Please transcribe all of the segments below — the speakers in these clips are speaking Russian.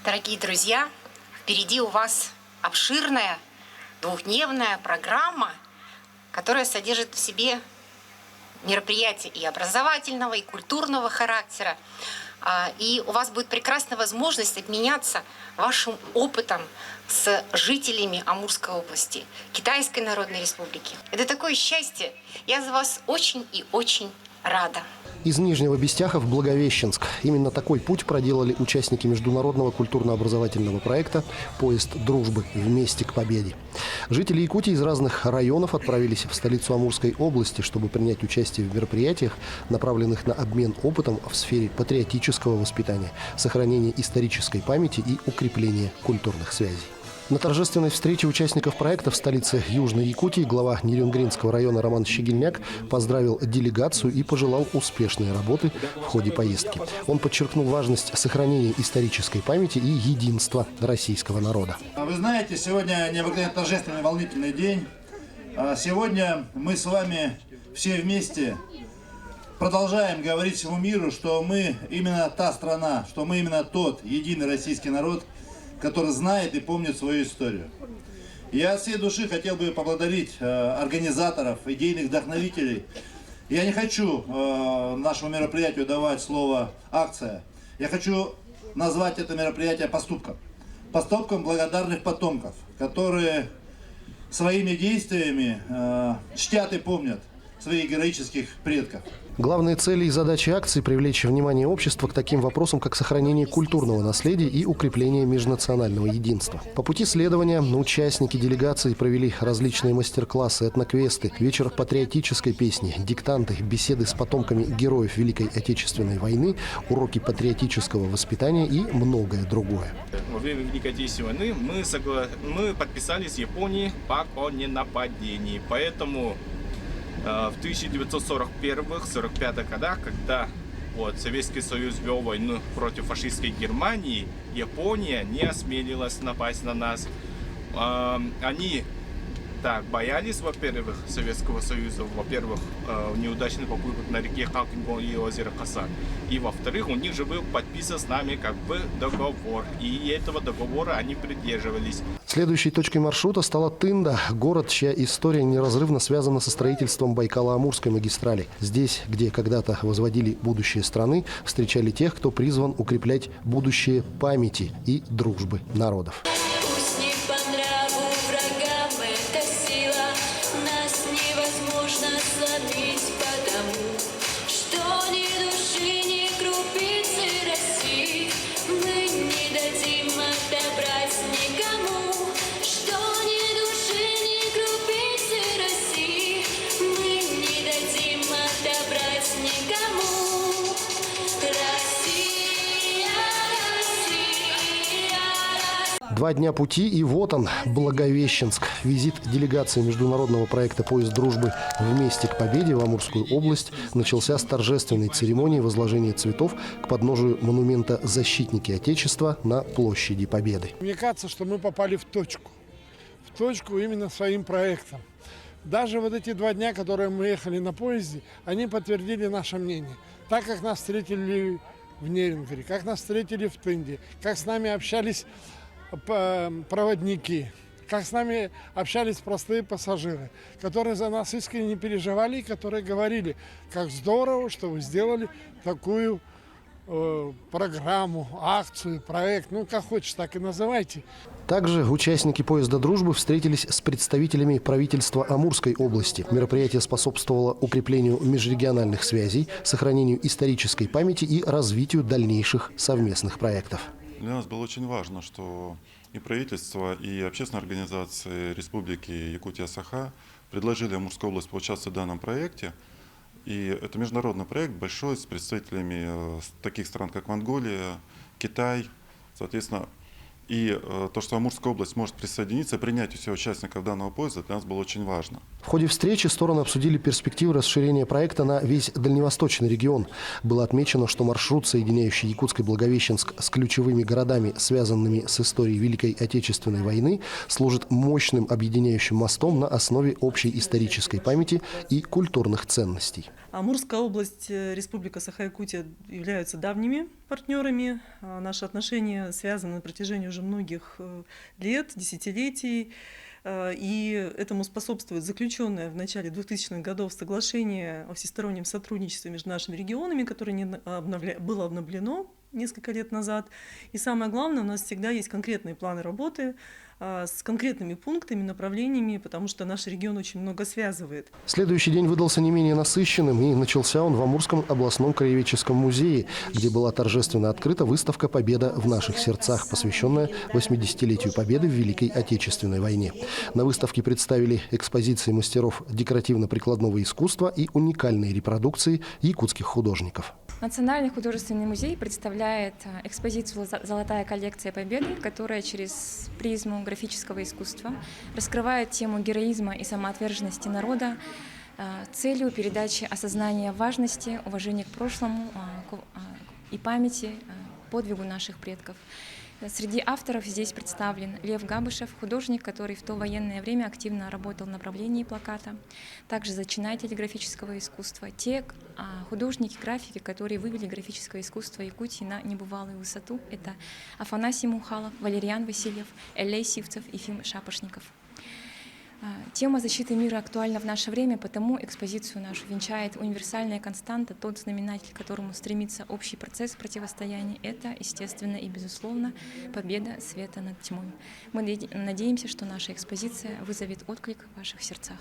Дорогие друзья, впереди у вас обширная двухдневная программа, которая содержит в себе мероприятия и образовательного, и культурного характера. И у вас будет прекрасная возможность обменяться вашим опытом с жителями Амурской области, Китайской Народной Республики. Это такое счастье. Я за вас очень и очень рада. Из Нижнего Бестяха в Благовещенск. Именно такой путь проделали участники международного культурно-образовательного проекта «Поезд дружбы. Вместе к победе». Жители Якутии из разных районов отправились в столицу Амурской области, чтобы принять участие в мероприятиях, направленных на обмен опытом в сфере патриотического воспитания, сохранения исторической памяти и укрепления культурных связей. На торжественной встрече участников проекта в столице Южной Якутии глава Нерюнгринского района Роман Щегельняк поздравил делегацию и пожелал успешной работы в ходе поездки. Он подчеркнул важность сохранения исторической памяти и единства российского народа. Вы знаете, сегодня необыкновенно торжественный, волнительный день. Сегодня мы с вами все вместе продолжаем говорить всему миру, что мы именно та страна, что мы именно тот единый российский народ, который знает и помнит свою историю. Я от всей души хотел бы поблагодарить организаторов, идейных вдохновителей. Я не хочу нашему мероприятию давать слово «акция». Я хочу назвать это мероприятие поступком. Поступком благодарных потомков, которые своими действиями чтят и помнят своих героических предков. Главные цели и задачи акции – привлечь внимание общества к таким вопросам, как сохранение культурного наследия и укрепление межнационального единства. По пути следования участники делегации провели различные мастер-классы, этноквесты, вечер патриотической песни, диктанты, беседы с потомками героев Великой Отечественной войны, уроки патриотического воспитания и многое другое. Во время Великой Отечественной войны мы подписались с Японией пакт о ненападении, поэтому в 1941-1945 годах, когда Советский Союз вел войну против фашистской Германии, Япония не осмелилась напасть на нас. Они боялись, во-первых, Советского Союза, во-первых, неудачных попыток на реке Халкингон и озеро Хасан. И во-вторых, у них же был подписан с нами договор. И этого договора они придерживались. Следующей точкой маршрута стала Тында, город, чья история неразрывно связана со строительством Байкало-Амурской магистрали. Здесь, где когда-то возводили будущее страны, встречали тех, кто призван укреплять будущее памяти и дружбы народов. Два дня пути, и вот он, Благовещенск. Визит делегации международного проекта «Поезд дружбы. Вместе к победе» в Амурскую область начался с торжественной церемонии возложения цветов к подножию монумента «Защитники Отечества» на площади Победы. Мне кажется, что мы попали в точку именно своим проектом. Даже вот эти 2 дня, которые мы ехали на поезде, они подтвердили наше мнение. Так как нас встретили в Нерюнгри, как нас встретили в Тынде, как с нами общались проводники, как с нами общались простые пассажиры, которые за нас искренне переживали и которые говорили, как здорово, что вы сделали такую программу, акцию, проект, как хочешь, так и называйте. Также участники «Поезда дружбы» встретились с представителями правительства Амурской области. Мероприятие способствовало укреплению межрегиональных связей, сохранению исторической памяти и развитию дальнейших совместных проектов. Для нас было очень важно, что и правительство, и общественные организации Республики Якутия-Саха предложили Амурской области поучаствовать в данном проекте. И это международный проект большой, с представителями таких стран, как Монголия, Китай, соответственно. И то, что Амурская область может присоединиться, принять у себя участников данного поезда, для нас было очень важно. В ходе встречи стороны обсудили перспективы расширения проекта на весь дальневосточный регион. Было отмечено, что маршрут, соединяющий Якутск и Благовещенск с ключевыми городами, связанными с историей Великой Отечественной войны, служит мощным объединяющим мостом на основе общей исторической памяти и культурных ценностей. Амурская область, Республика Саха-Якутия являются давними партнерами. Наши отношения связаны на протяжении уже многих лет, десятилетий. И этому способствует заключенное в начале 2000-х годов соглашение о всестороннем сотрудничестве между нашими регионами, которое было обновлено несколько лет назад. И самое главное, у нас всегда есть конкретные планы работы с конкретными пунктами, направлениями, потому что наш регион очень много связывает. Следующий день выдался не менее насыщенным, и начался он в Амурском областном краеведческом музее, где была торжественно открыта выставка «Победа в наших сердцах», посвященная 80-летию Победы в Великой Отечественной войне. На выставке представили экспозиции мастеров декоративно-прикладного искусства и уникальные репродукции якутских художников. Национальный художественный музей представляет экспозицию «Золотая коллекция Победы», которая через призму графического искусства раскрывает тему героизма и самоотверженности народа целью передачи осознания важности, уважения к прошлому и памяти подвигу наших предков. Среди авторов здесь представлен Лев Габышев, художник, который в то военное время активно работал в направлении плаката, также зачинатели графического искусства, те художники, графики, которые вывели графическое искусство Якутии на небывалую высоту. Это Афанасий Мухалов, Валериан Васильев, Элей Сивцев и Ефим Шапошников. Тема защиты мира актуальна в наше время, потому экспозицию нашу венчает универсальная константа, тот знаменатель, к которому стремится общий процесс противостояния. Это, естественно и безусловно, победа света над тьмой. Мы надеемся, что наша экспозиция вызовет отклик в ваших сердцах.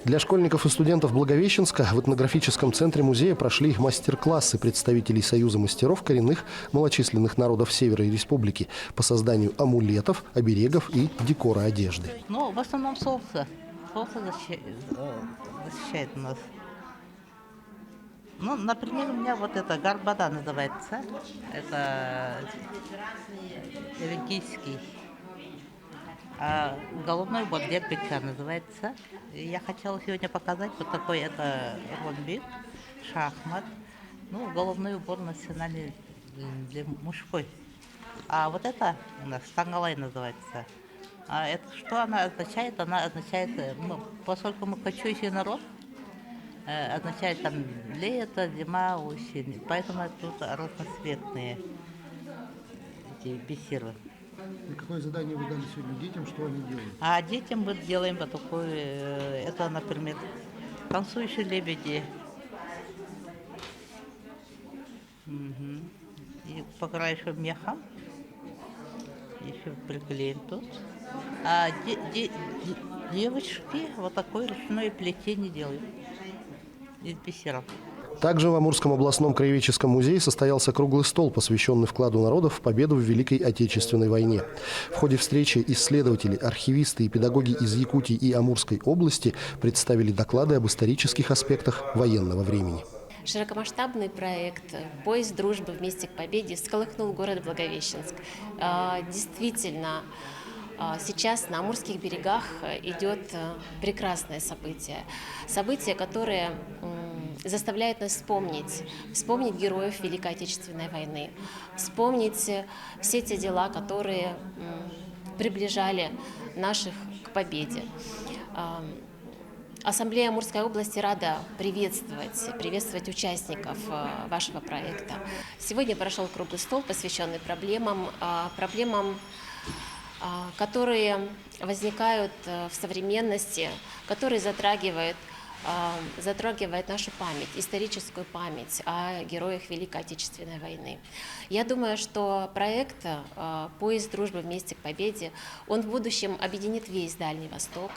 Для школьников и студентов Благовещенска в этнографическом центре музея прошли мастер-классы представителей Союза мастеров коренных малочисленных народов Севера и Республики по созданию амулетов, оберегов и декора одежды. Ну, в основном солнце. Солнце защищает нас. Ну, например, у меня вот это гарбада называется. Это венгийский. А головной убор дербика называется. И я хотела сегодня показать вот такой это ромбик, шахмат. Ну, головной убор национальный для мужской. А вот это у нас тангалай называется. А это что она означает? Она означает, ну, поскольку мы кочующий народ, означает там лето, зима, осень. Поэтому тут разноцветные эти бисеры. И какое задание вы дали сегодня детям, что они делают? А детям мы делаем вот такое, это, например, танцующие лебеди. Угу. И по краешку меха еще приклеим тут. А девочки вот такое ручное плетение делают из бисеров. Также в Амурском областном краеведческом музее состоялся круглый стол, посвященный вкладу народов в победу в Великой Отечественной войне. В ходе встречи исследователи, архивисты и педагоги из Якутии и Амурской области представили доклады об исторических аспектах военного времени. Широкомасштабный проект «Поезд дружбы вместе к победе» всколыхнул город Благовещенск. Действительно, сейчас на Амурских берегах идет прекрасное событие. Событие, которое заставляет нас вспомнить героев Великой Отечественной войны, вспомнить все те дела, которые приближали наших к победе. Ассамблея Амурской области рада приветствовать участников вашего проекта. Сегодня прошел круглый стол, посвященный проблемам, которые возникают в современности, которые затрагивают нашу память, историческую память о героях Великой Отечественной войны. Я думаю, что проект «Поезд дружбы вместе к победе», он в будущем объединит весь Дальний Восток.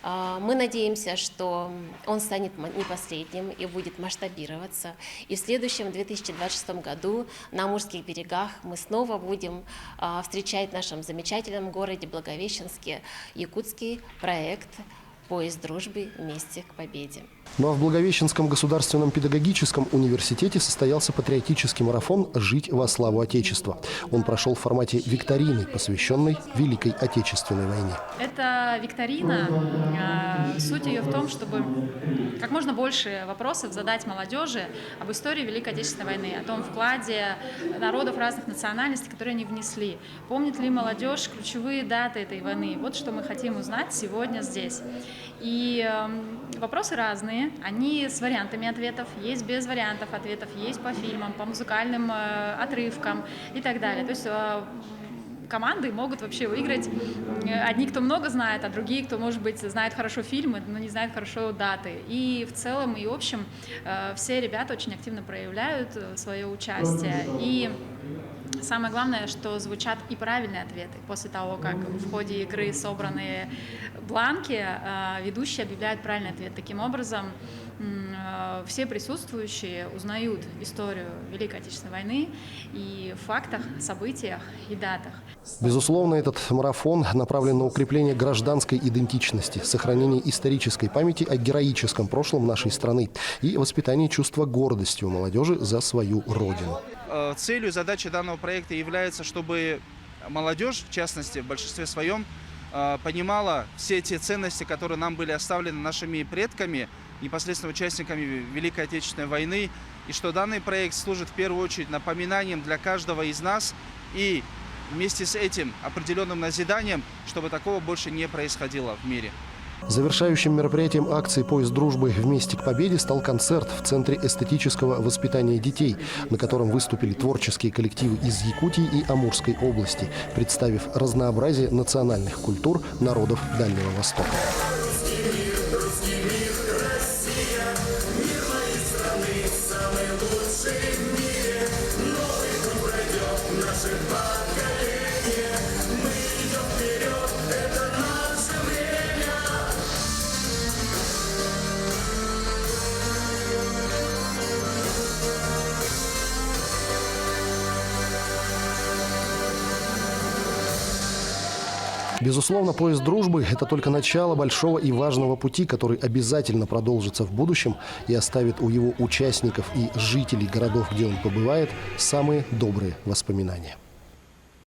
Мы надеемся, что он станет не последним и будет масштабироваться. И в следующем 2026 году на Амурских берегах мы снова будем встречать в нашем замечательном городе Благовещенске якутский проект «Поезд дружбы вместе к победе». Ну а в Благовещенском государственном педагогическом университете состоялся патриотический марафон «Жить во славу Отечества». Он прошел в формате викторины, посвященной Великой Отечественной войне. Это викторина, суть ее в том, чтобы как можно больше вопросов задать молодежи об истории Великой Отечественной войны, о том вкладе народов разных национальностей, которые они внесли. Помнит ли молодежь ключевые даты этой войны? Вот что мы хотим узнать сегодня здесь. И вопросы разные, они с вариантами ответов, есть без вариантов ответов, есть по фильмам, по музыкальным отрывкам и так далее. То есть команды могут вообще выиграть одни, кто много знает, а другие, кто, может быть, знает хорошо фильмы, но не знает хорошо даты. И в целом и в общем все ребята очень активно проявляют свое участие. И самое главное, что звучат и правильные ответы. После того, как в ходе игры собраны бланки, ведущий объявляет правильный ответ. Таким образом, все присутствующие узнают историю Великой Отечественной войны и фактах, событиях и датах. Безусловно, этот марафон направлен на укрепление гражданской идентичности, сохранение исторической памяти о героическом прошлом нашей страны и воспитание чувства гордости у молодежи за свою родину. Целью и задачей данного проекта является, чтобы молодежь, в частности, в большинстве своем, понимала все те ценности, которые нам были оставлены нашими предками, непосредственно участниками Великой Отечественной войны, и что данный проект служит в первую очередь напоминанием для каждого из нас и вместе с этим определенным назиданием, чтобы такого больше не происходило в мире. Завершающим мероприятием акции «Поезд дружбы. Вместе к победе» стал концерт в Центре эстетического воспитания детей, на котором выступили творческие коллективы из Якутии и Амурской области, представив разнообразие национальных культур народов Дальнего Востока. Безусловно, поезд дружбы – это только начало большого и важного пути, который обязательно продолжится в будущем и оставит у его участников и жителей городов, где он побывает, самые добрые воспоминания.